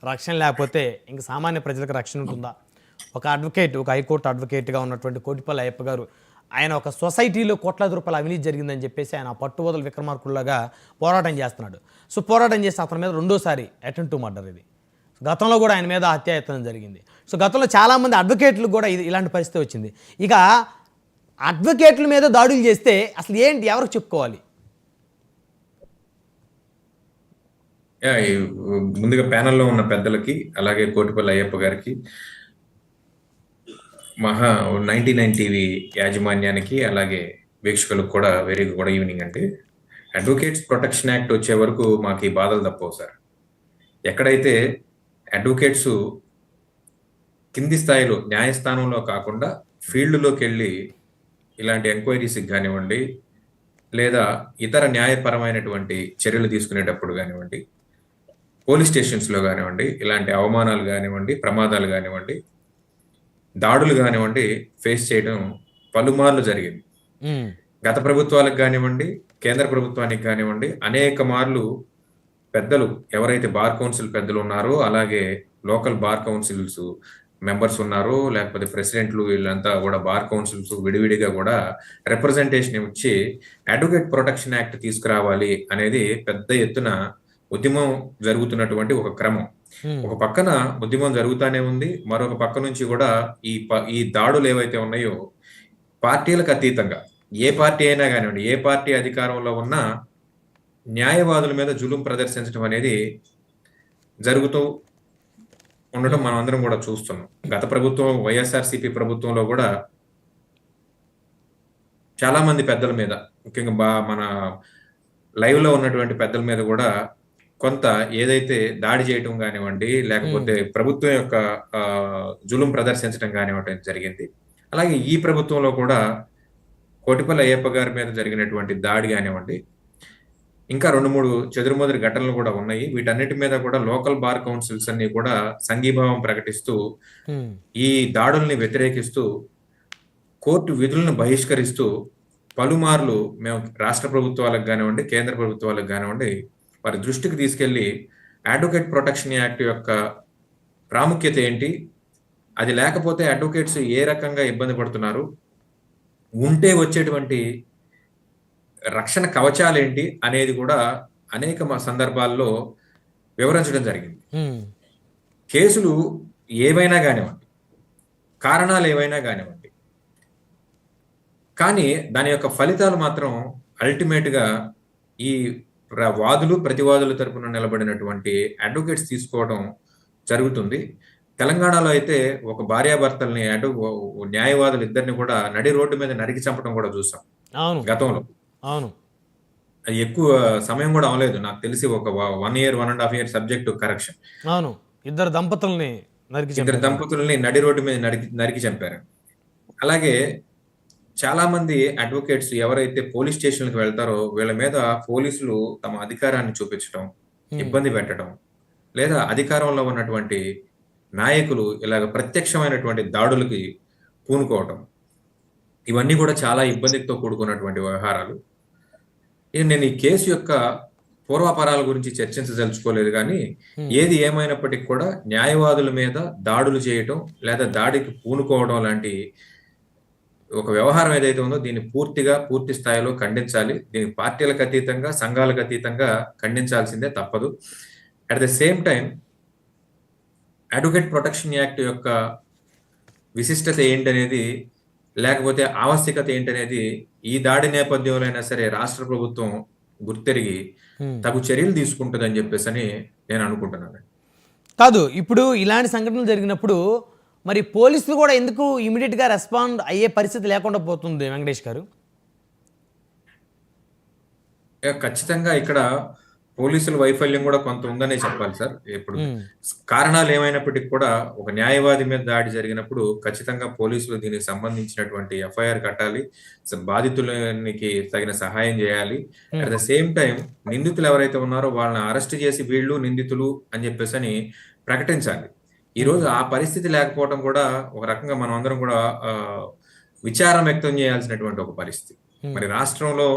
రక్షణ లేకపోతే ఇంక సామాన్య ప్రజలకు రక్షణ ఉంటుందా? ఒక అడ్వకేట్, ఒక హైకోర్టు అడ్వకేట్గా ఉన్నటువంటి కోటిపల్లి అయ్యప్ప గారు ఆయన ఒక సొసైటీలో కోట్లాది రూపాయల అవినీతి జరిగిందని చెప్పేసి ఆయన పట్టువదల విక్రమార్కుల్లాగా పోరాటం చేస్తున్నాడు. సో పోరాటం చేసి అతని మీద రెండోసారి అటెంప్ట్ టు మర్డర్ ఇది. గతంలో కూడా ఆయన మీద హత్యాయత్నం జరిగింది. సో గతంలో చాలామంది అడ్వకేట్లు కూడా ఇలాంటి పరిస్థితి వచ్చింది. ఇక అడ్వకేట్ల మీద దాడులు చేస్తే అసలు ఏంటి, ఎవరికి చెప్పుకోవాలి? ముందుగా ప్యానెల్లో ఉన్న పెద్దలకి, అలాగే కోటిపల్లి అయ్యప్ప గారికి, 99 టీవీ యాజమాన్యానికి, అలాగే వీక్షకులకు కూడా వెరీ గుడ్ ఈవినింగ్ అండి. అడ్వకేట్స్ ప్రొటెక్షన్ యాక్ట్ వచ్చే వరకు మాకు ఈ బాధలు తప్పవు సార్. ఎక్కడైతే అడ్వకేట్స్ కింది స్థాయిలో న్యాయస్థానంలో కాకుండా ఫీల్డ్లోకి వెళ్ళి ఇలాంటి ఎంక్వైరీస్కి కానివ్వండి, లేదా ఇతర న్యాయపరమైనటువంటి చర్యలు తీసుకునేటప్పుడు కానివ్వండి, పోలీస్ స్టేషన్స్లో కానివ్వండి, ఇలాంటి అవమానాలు కానివ్వండి, ప్రమాదాలు కానివ్వండి, దాడులు కానివ్వండి ఫేస్ చేయడం పలుమార్లు జరిగింది. గత ప్రభుత్వాలకు కానివ్వండి, కేంద్ర ప్రభుత్వానికి కానివ్వండి, అనేక మార్లు పెద్దలు, ఎవరైతే బార్ కౌన్సిల్ పెద్దలు ఉన్నారో, అలాగే లోకల్ బార్ కౌన్సిల్స్ మెంబర్స్ ఉన్నారో, లేకపోతే ప్రెసిడెంట్లు, వీళ్ళంతా కూడా బార్ కౌన్సిల్స్ విడివిడిగా కూడా రిప్రజెంటేషన్ ఇచ్చి అడ్వకేట్ ప్రొటెక్షన్ యాక్ట్ తీసుకురావాలి అనేది పెద్ద ఎత్తున ఉద్యమం జరుగుతున్నటువంటి ఒక క్రమం. ఒక పక్కన ఉద్యమం జరుగుతానే ఉంది, మరొక పక్క నుంచి కూడా ఈ దాడులు ఏవైతే ఉన్నాయో పార్టీలకు అతీతంగా ఏ పార్టీ అయినా కానివ్వండి, ఏ పార్టీ అధికారంలో ఉన్నా న్యాయవాదుల మీద జులుం ప్రదర్శించడం అనేది జరుగుతూ ఉండటం మనం అందరం కూడా చూస్తున్నాం. గత ప్రభుత్వం, వైఎస్ఆర్సీపీ ప్రభుత్వంలో కూడా చాలా మంది పెద్దల మీద, ముఖ్యంగా మన లైవ్ లో ఉన్నటువంటి పెద్దల మీద కూడా కొంత ఏదైతే దాడి చేయటం కానివ్వండి, లేకపోతే ప్రభుత్వం యొక్క జులుం ప్రదర్శించడం కానివ్వడం జరిగింది. అలాగే ఈ ప్రభుత్వంలో కూడా కోటిపల్లి అయ్యప్ప గారి మీద జరిగినటువంటి దాడి కానివ్వండి, ఇంకా 2-3 చెదురుమదురు ఘటనలు కూడా ఉన్నాయి. వీటన్నిటి మీద కూడా లోకల్ బార్ కౌన్సిల్స్ అన్ని కూడా సంఘీభావం ప్రకటిస్తూ, ఈ దాడుల్ని వ్యతిరేకిస్తూ, కోర్టు విధులను బహిష్కరిస్తూ పలుమార్లు మేము రాష్ట్ర ప్రభుత్వాలకు కానివ్వండి, కేంద్ర ప్రభుత్వాలకు కానివ్వండి వారి దృష్టికి తీసుకెళ్లి అడ్వకేట్ ప్రొటెక్షన్ యాక్ట్ యొక్క ప్రాముఖ్యత ఏంటి, అది లేకపోతే అడ్వకేట్స్ ఏ రకంగా ఇబ్బంది పడుతున్నారు, ఉంటే వచ్చేటువంటి రక్షణ కవచాలేంటి అనేది కూడా అనేక సందర్భాల్లో వివరించడం జరిగింది. కేసులు ఏవైనా కానివ్వండి, కారణాలు ఏవైనా కానివ్వండి, కానీ దాని యొక్క ఫలితాలు మాత్రం అల్టిమేట్ గా ఈ వాదులు ప్రతివాదుల తరపున నిలబడినటువంటి అడ్వకేట్స్ తీసుకోవడం జరుగుతుంది. తెలంగాణలో అయితే ఒక భార్యాభర్తల్ని న్యాయవాదులు ఇద్దరిని కూడా నడి రోడ్డు మీద నరికి చంపడం కూడా చూసాం గతంలో. అవును, అది ఎక్కువ సమయం కూడా అవలేదు, నాకు తెలిసి ఒక 1 year 1.5 year సబ్జెక్టు కరెక్షన్. అవును, ఇద్దరు దంపతుల్ని నడి రోడ్డు మీద నరికి చంపారు. అలాగే చాలా మంది అడ్వకేట్స్ ఎవరైతే పోలీస్ స్టేషన్లకు వెళ్తారో వీళ్ళ మీద పోలీసులు తమ అధికారాన్ని చూపించడం, ఇబ్బంది పెట్టడం, లేదా అధికారంలో ఉన్నటువంటి నాయకులు ఇలాగ ప్రత్యక్షమైనటువంటి దాడులకి పూనుకోవటం, ఇవన్నీ కూడా చాలా ఇబ్బందితో కూడుకున్నటువంటి వ్యవహారాలు. నేను ఈ కేసు యొక్క పూర్వాపరాల గురించి చర్చించదలుచుకోలేదు, కానీ ఏది ఏమైనప్పటికీ కూడా న్యాయవాదుల మీద దాడులు చేయటం లేదా దాడికి పూనుకోవడం లాంటి ఒక వ్యవహారం ఏదైతే ఉందో దీన్ని పూర్తి స్థాయిలో ఖండించాలి. దీనికి పార్టీలకు అతీతంగా, సంఘాలకు అతీతంగా ఖండించాల్సిందే, తప్పదు. At the same time advocate protection act యొక్క విశిష్టత ఏంటనేది, లేకపోతే ఆవశ్యకత ఏంటనేది ఈ దాడి నేపథ్యంలో అయినా సరే రాష్ట్ర ప్రభుత్వం గుర్తెరిగి తగు చర్యలు తీసుకుంటుందని చెప్పేసి నేను అనుకుంటున్నాను. కాదు, ఇప్పుడు ఇలాంటి సంఘటనలు జరిగినప్పుడు మరి పోలీసులు కూడా ఎందుకు ఇమీడియట్గా రెస్పాండ్ అయ్యే పరిస్థితి లేకుండా పోతుంది వెంకటేష్ గారు? ఖచ్చితంగా ఇక్కడ పోలీసుల వైఫల్యం కూడా కొంత ఉందనే చెప్పాలి సార్. ఇప్పుడు కారణాలు ఏమైనప్పటికీ కూడా ఒక న్యాయవాది మీద దాడి జరిగినప్పుడు ఖచ్చితంగా పోలీసులు దీనికి సంబంధించినటువంటి ఎఫ్ఐఆర్ కట్టాలి, బాధితులకి తగిన సహాయం చేయాలి. అట్ ద సేమ్ టైం నిందితులు ఎవరైతే ఉన్నారో వాళ్ళని అరెస్ట్ చేసి వీళ్ళు నిందితులు అని చెప్పేసి ప్రకటించాలి. ఈ రోజు ఆ పరిస్థితి లేకపోవడం కూడా ఒక రకంగా మనం అందరం కూడా విచారం వ్యక్తం చేయాల్సినటువంటి ఒక పరిస్థితి. మరి రాష్ట్రంలో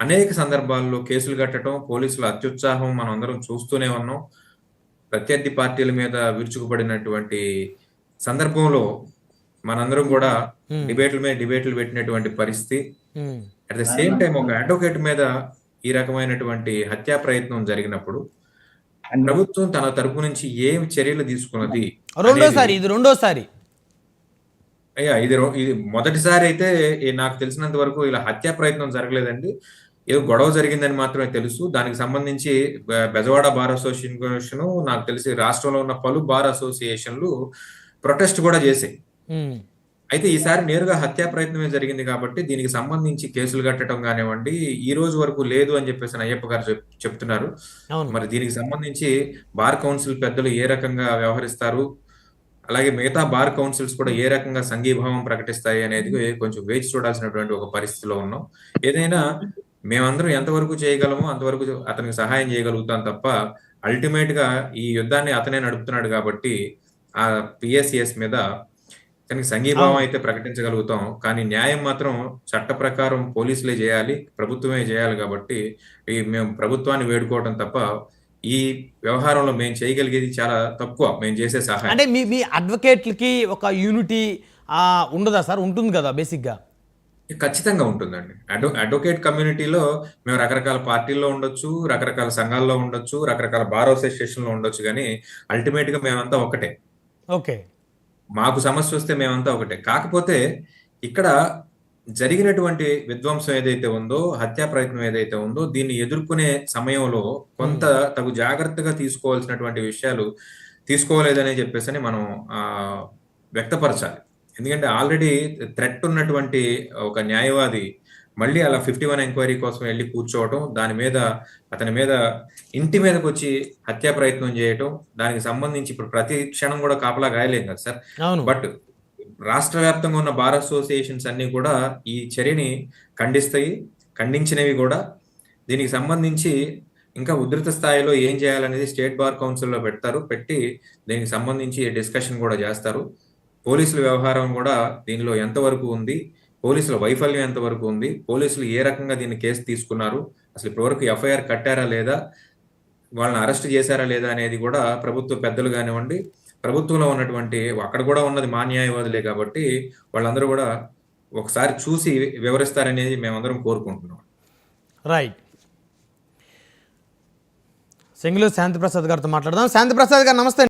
అనేక సందర్భాల్లో కేసులు కట్టడం, పోలీసుల అత్యుత్సాహం మనం అందరం చూస్తూనే ఉన్నాం. ప్రత్యర్థి పార్టీల మీద విరుచుకుపడినటువంటి సందర్భంలో మనందరం కూడా డిబేట్ల మీద డిబేట్లు పెట్టినటువంటి పరిస్థితి. అట్ ద సేమ్ టైం ఒక అడ్వకేట్ మీద ఈ రకమైనటువంటి హత్యా ప్రయత్నం జరిగినప్పుడు ప్రభుత్వం తన తరపు నుంచి ఏం చర్యలు తీసుకున్నది ఇది రెండోసారి. అయ్యా ఇది మొదటిసారి అయితే నాకు తెలిసినంత వరకు ఇలా హత్యా ప్రయత్నం జరగలేదండి. ఏదో గొడవ జరిగిందని మాత్రమే తెలుసు. దానికి సంబంధించి బెజవాడ బార్ అసోసియేషన్ నాకు తెలిసి రాష్ట్రంలో ఉన్న పలు బార్ అసోసియేషన్లు ప్రొటెస్ట్ కూడా చేశాయి. అయితే ఈసారి నేరుగా హత్యా ప్రయత్నమే జరిగింది కాబట్టి దీనికి సంబంధించి కేసులు కట్టడం కానివ్వండి ఈ రోజు వరకు లేదు అని చెప్పేసి అయ్యప్ప గారు చెప్తున్నారు. మరి దీనికి సంబంధించి బార్ కౌన్సిల్ పెద్దలు ఏ రకంగా వ్యవహరిస్తారు, అలాగే మిగతా బార్ కౌన్సిల్స్ కూడా ఏ రకంగా సంఘీభావం ప్రకటిస్తాయి అనేది కొంచెం వేచి చూడాల్సినటువంటి ఒక పరిస్థితిలో ఉన్నాం. ఏదైనా మేమందరం ఎంతవరకు చేయగలమో అంతవరకు అతనికి సహాయం చేయగలుగుతాం తప్ప అల్టిమేట్ గా ఈ యుద్ధాన్ని అతనే నడుపుతున్నాడు కాబట్టి ఆ పిఎస్సిఎస్ మీద తనకి సంఘీభావం అయితే ప్రకటించగలుగుతాం. కానీ న్యాయం మాత్రం చట్ట ప్రకారం పోలీసులే చేయాలి, ప్రభుత్వమే చేయాలి. కాబట్టి మేము ప్రభుత్వాన్ని వేడుకోవడం తప్ప ఈ వ్యవహారంలో మేము చేయగలిగేది చాలా తక్కువ. మేము చేసే సహాయం అంటే మీ అడ్వకేట్లకి ఒక యూనిటీ ఉండదా సార్? ఉంటుంది కదా బేసిక్ గా. ఖచ్చితంగా ఉంటుందండి. అడ్వకేట్ కమ్యూనిటీలో మేము రకరకాల పార్టీల్లో ఉండొచ్చు, రకరకాల సంఘాల్లో ఉండొచ్చు, రకరకాల బార్ అసోసియేషన్ లో ఉండొచ్చు, కానీ అల్టిమేట్ గా మేమంతా ఒకటే. ఓకే, మాకు సమస్య వస్తే మేమంతా ఒకటే. కాకపోతే ఇక్కడ జరిగినటువంటి విధ్వంసం ఏదైతే ఉందో, హత్యా ప్రయత్నం ఏదైతే ఉందో, దీన్ని ఎదుర్కొనే సమయంలో కొంత తగు జాగ్రత్తగా తీసుకోవాల్సినటువంటి విషయాలు తీసుకోలేదనే చెప్పేసి మనం వ్యక్తపరచాలి. ఎందుకంటే ఆల్రెడీ థ్రెట్ ఉన్నటువంటి ఒక న్యాయవాది మళ్ళీ అలా 51 ఎంక్వైరీ కోసం వెళ్ళి కూర్చోవటం, దాని మీద అతని మీద ఇంటి మీదకి వచ్చి హత్యా ప్రయత్నం చేయటం, దానికి సంబంధించి ఇప్పుడు ప్రతి క్షణం కూడా కాపలా గాయలేం కదా సార్. బట్ రాష్ట్ర వ్యాప్తంగా ఉన్న బార్ అసోసియేషన్స్ అన్ని కూడా ఈ చర్యని ఖండిస్తాయి, ఖండించినవి కూడా. దీనికి సంబంధించి ఇంకా ఉధృత స్థాయిలో ఏం చేయాలనేది స్టేట్ బార్ కౌన్సిల్లో పెట్టి దీనికి సంబంధించి డిస్కషన్ కూడా చేస్తారు. పోలీసుల వ్యవహారం కూడా దీనిలో ఎంతవరకు ఉంది, పోలీసుల వైఫల్యం ఎంతవరకు ఉంది, పోలీసులు ఏ రకంగా దీన్ని కేసు తీసుకున్నారు, అసలు ఇప్పటివరకు ఎఫ్ఐఆర్ కట్టారా లేదా, వాళ్ళని అరెస్ట్ చేశారా లేదా అనేది కూడా ప్రభుత్వ పెద్దలు కానివ్వండి, ప్రభుత్వంలో ఉన్నటువంటి అక్కడ కూడా ఉన్నది మా న్యాయవాదులే కాబట్టి వాళ్ళందరూ కూడా ఒకసారి చూసి వివరిస్తారనేది మేమందరం కోరుకుంటున్నాం. రైట్. సింగళూరు శాంతిప్రసాద్ గారితో మాట్లాడదాం. శాంతిప్రసాద్ గారు నమస్తే.